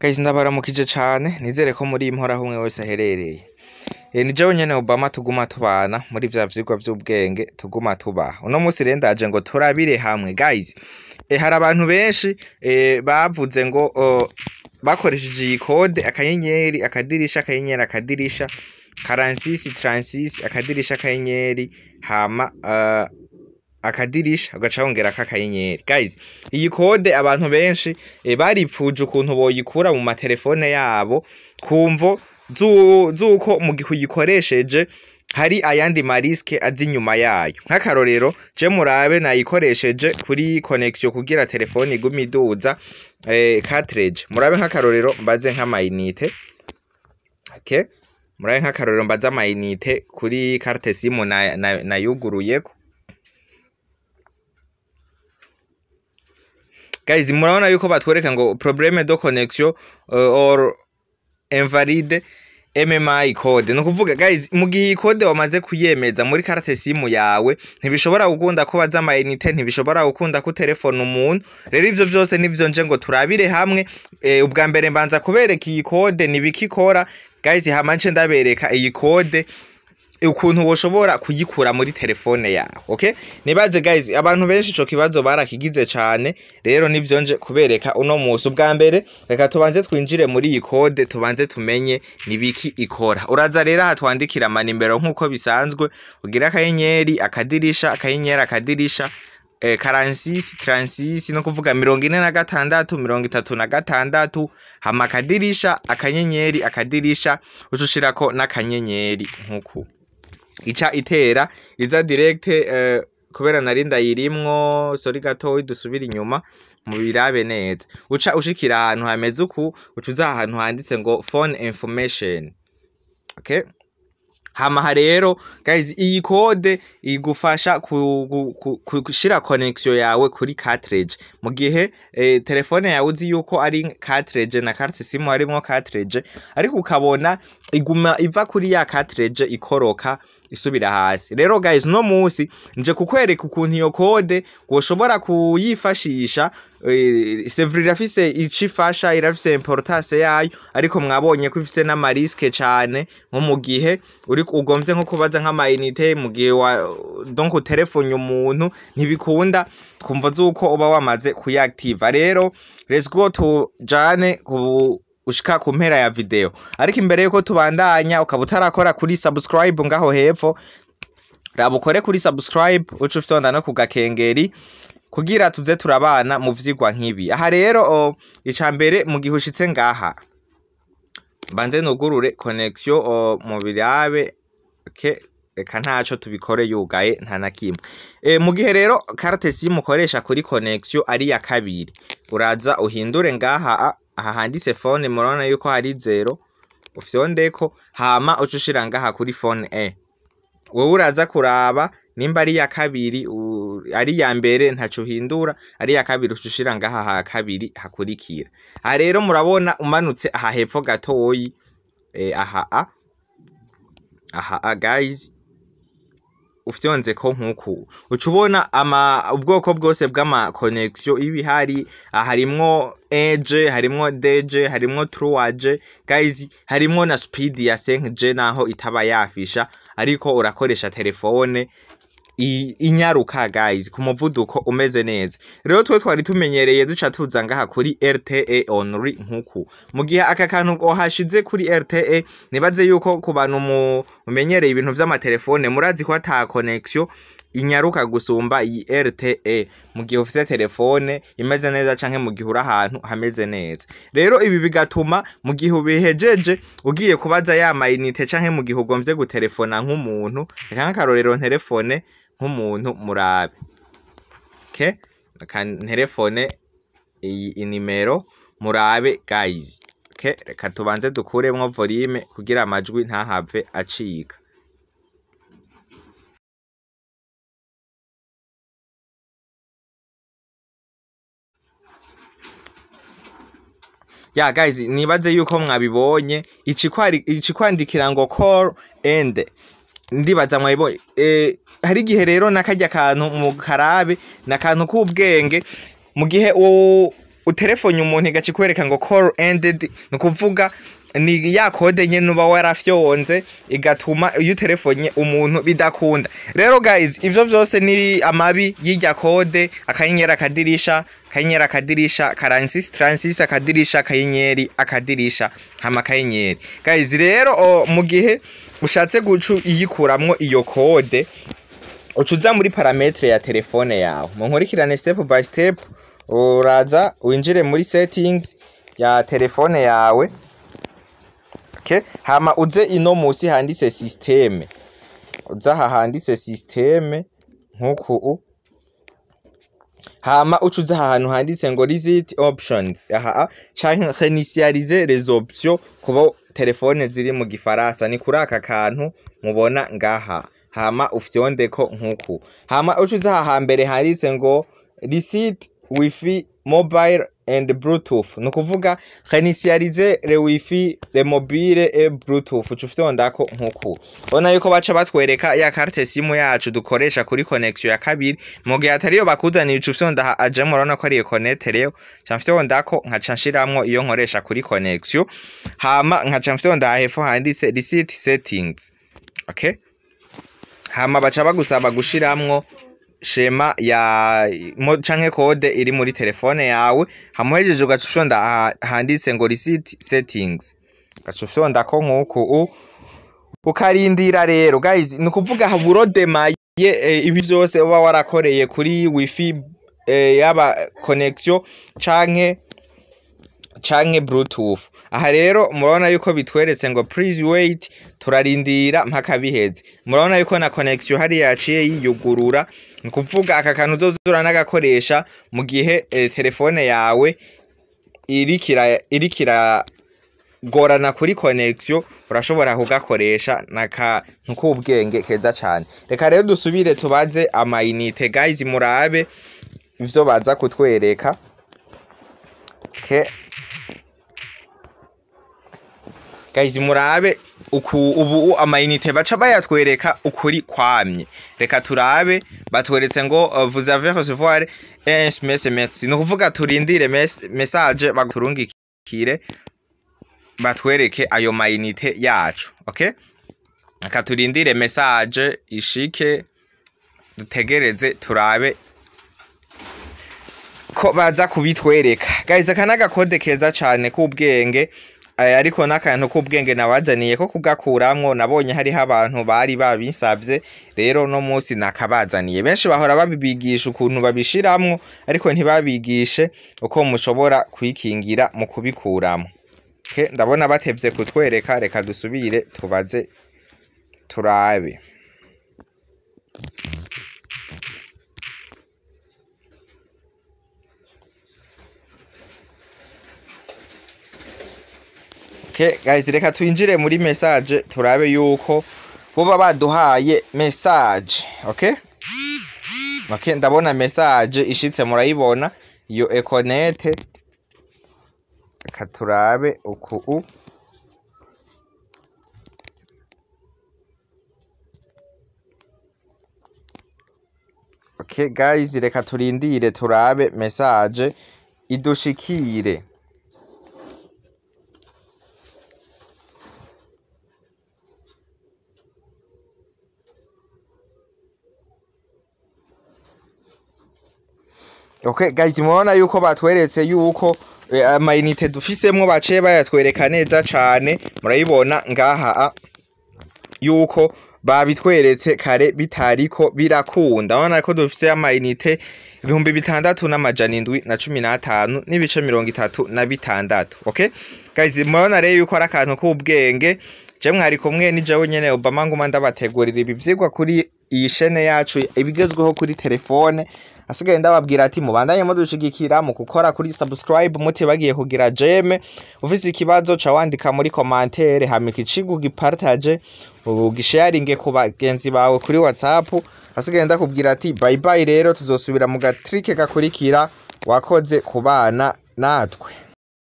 Guys ndabaramukije cane nizere ko muri impora humwe wese aherereye. Ni jewe nyene Obama tuguma tubana muri vya vyigwa vy'ubwenge tuguma tubaha. Uno musi rero ndaje ngo turabire hamwe guys. Hari abantu benshi bavuze ngo bakoresheje iyi code akanyenyeri akadirisha akanyenyeri akadirisha 4636 akadirisha akanyenyeri hama akadirisha ugaca wongera akanyenyeri. Guys iyi code abantu benshi baripfuje ukuntu boyikura mu matelefone yabo kumvo zuko mu gihe uyikoresheje hari ayandi mariske azi nyuma yayo. Nk'akarorero je murabe nayikoresheje kuri connection kugira telefone iguma iduza cartridge. Murabe nk'akarorero mbaze nk'amayinite. Okay, murabe nk'akarorero mbaze amayinite kuri carte SIM na yuguruyeko. Guys murabona yuko batwereka ngo problème de connexion or invalide MMI code. No kuvuga guys mu gihe code wamaze kuyemeza muri carte SIM yawe ntibishobora gukunda ko baza amayinite, ntibishobora gukunda ko telefone umuntu. Rero ivyo vyose nivyo nje ngo turabire hamwe. Ubwa mbere mbanza kubereka iyi code nibikikora guys, hamanje ndabereka iyi code ukuntu woshobora kuyikura muri telefone yawe. Okay, nibaze guys abantu benshi ico kibazo barakigize cane, rero nivyo nje kubereka uno musi. Ubwa mbere reka tubanze twinjire muri iyi code tubanze tumenye nibiki ikora. Uraza rero hatwandikira amanimero nkuko bisanzwe, ugira akanyenyeri akadirisha akanyenyeri akadirisha 4636 no kuvuga 46 36 hama akadirisha akanyenyeri akadirisha ucushirako n'akanyenyeri nkuko ica itera iza direct kubera narinda yirimwo sorry gatoyi dusubira inyuma mu birabe neza. Uca ushikira ahantu hameze uku, ucuza ahantu handitse ngo phone information. Okay, hama rero guys iyi code igufasha kushira connection yawe kuri cartridge mu gihe telefone yawe uzi yuko ari cartridge na carte SIM harimo cartridge, ariko ukabona iguma iva kuri ya cartridge ikoroka isubira hasi. Rero guys no musi nje kukwereka ukuntu iyo code woshobora kuyifashisha. Sevri rafise icifasha, irafise importance yayo, ariko mwabonye ko ifise n'amariske cane nko mu gihe uri ugomvye nko kubaza nk'amayinite mu gihe donc telefone umuntu ntibikunda kumva zuko uba wamaze kuyaactiva. Rero let's go to jane ushika ku mpera ya video, ariko imbere yuko tubandanya ukaba utarakora kuri subscribe ngaho hepfo raba ukore kuri subscribe ucu ufyonda no kugakengeri kugira tuze turabana mu vyigwa nk'ibi. Aha rero icambere mu gihe ushitse ngaha banze nugurure connection mu birabe. Okay, reka ntaco tubikore yugaye nta nakimwe. Mu gihe rero carte SIM ukoresha kuri connection ari ya kabiri, uraza uhindure ngaha aha handitse phone, murabona yuko hari 0 ufyondeko hama ucushira ngaha kuri phone A. Wowe uraza kuraba nimba ari ya kabiri ari ya mbere ntaco uhindura, ari ya kabiri ucushira ngaha ha kabiri hakurikira. Aha rero murabona umanutse aha hepfo gatoyi aha guys ufyonze ko nkuko ucubona ubwoko bwose bw'ama connection ibihari. Harimwo EG, harimwo DG, harimwo 3G guys, harimwo na speed ya 5G naho itaba yafisha, ariko urakoresha telefone inyaruka guys ku muvuduko umeze neza. Rero twe twari tumenyereye duca tuza ngaha kuri LTE only nkuko. Mu gihe aka kantu hashize kuri LTE, nibaze yuko ku bantu mumenyereye ibintu vy'amatelefone murazi ko ata connection inyaruka gusumba iyi LTE mu gihe ufise telefone imeze neza canke mu gihe uri ahantu hameze neza. Rero ibi bigatuma mu gihe ubihejeje ugiye kubaza ya mayinite canke mu gihe ugomvye gutelefona nk'umuntu, reka nk'akarorero telefone nk'umuntu murabe. Okay, telefone iyi nimero murabe guys. Okay, reka tubanze dukuremwo volume kugira amajwi ntahave acika. Ya guys nibaze yuko mwabibonye ikikwandikira ngo call end, ndibaza mwabibonye. Hari igihe rero nakajya kantu mu karabe na kantu k'ubwenge mu gihe utelefone umuntu igacikwereka ngo call ended, nukuvuga ni ya code nyene uba warafyonze igatuma iyo telefonye umuntu bidakunda. Rero guys, ivyo vyose ni amabi y'irya code, akanyenyeri akadirisha, akanyenyeri akadirisha, transist akadirisha, akanyenyeri akadirisha, hama akanyenyeri. Guys, rero mu gihe ushatse gucu iyikuramwo iyo code, ucuza muri parametre ya telefone yawe. Munkurikirane step by step, uraza winjire muri settings ya telefone yawe. Okay, hama uze ino musi handitse systeme, uza handitse systeme nkuku, hama ucuza ahantu handitse ngo reset options, canke initialiser les options kubo telefone ziri mu gifaransa, ni kuri aka kantu mubona ngaha, hama ufyondeko nkuku, hama ucuza hambere handitse ngo reset wifi mobile and bluetooth, nukuvuga initialiser le wifi le mobile et bluetooth, ucufyondako nkuku. Ona yuko baca batwereka ya carte simu yacu dukoresha kuri connection ya kabiri, mu gihe atariyo bakuzaniye ucufyonda aje murona ko ari connect rero camfyondako nkaca nshiramwo iyo nkoresha kuri connection, hama nkaca mfyonda hepfo handitse reset settings. Okay, hama baca bagusaba gushiramwo shema ya canke code iri muri telefone yawe, hamuhejeje ugacufyonda handitse ngo reset settings, ugacufyonda ko nkuku ukarindira. Rero guys, nukuvuga haburodemaye ibi byose uba warakoreye kuri wifi yaba connection canke bluetooth. Aha rero murabona yuko bitweretse ngo please wait, turarindira mpaka biheze. Murabona yuko na connection hari yaciye yiyugurura, nukuvuga aka kantu uzozura nagakoresha mu gihe telefone yawe irikira gorana kuri connection, urashobora kugakoresha naka nk'ubwenge keza cyane. Reka rero dusubire tubaze amayinite guys, murabe ivyo baza kutwereka. Okay guys, murabe ubu amayinite baca bayatwereka ukuri kwamye. Reka turabe, batweretse ngo vous avez recevoir un SMS, nukuvuga turindire message baturungikire batwereke ayo mayinite yacu. Okay, reka turindire message ishike, dutegereze turabe ko baza kubitwereka. Guys, akanaga code keza cyane k'ubwenge, ariko nakantu k'ubwenge nabazaniye ko kugakuramwo, nabonye hari abantu bari babinsavye, rero no munsi nakabazaniye. Benshi bahora babibigisha ukuntu babishiramwo, ariko ntibabigishe uko mushobora kwikingira mu kubikuramo. Okay, ndabona batevye kutwereka, reka dusubire tubaze turabe. Okay guys, reka twinjire muri message turabe yuko boba baduhaye message. Okay, ndabona message ishitse, murayibona iyo ekonete. Reka turabe uku. Okay guys, reka turindire turabe message idushikire. Okay guys, mubona yuko batweretse yuko amayinite dufisemwo baciye bayatwereka neza cane. Murayibona ngaha yuko babitweretse kare bitariko birakunda. Urabona ko dufise amayinite 6715 n'ibice 36. Okay guys, murabona rero yuko ari akantu k'ubwenge. Je mwari kumwe ni jewe nyene Obama nguma ndabategurira ibi vyigwa kuri iyi chaîne yacu ibigezweho kuri telefone. Asigaye ndababwira ati mubandanye mudushigikira mu gukora kuri subscribe, mutibagiye kugira jeme. Ufise ikibazo ca wandika muri commentaire, hamika icigo gipartage, ugisharinge ku bagenzi bawe kuri WhatsApp. Asigaye ndakubwira ati bye bye, rero tuzosubira mu gatrike gakurikira. Wakoze kubana natwe.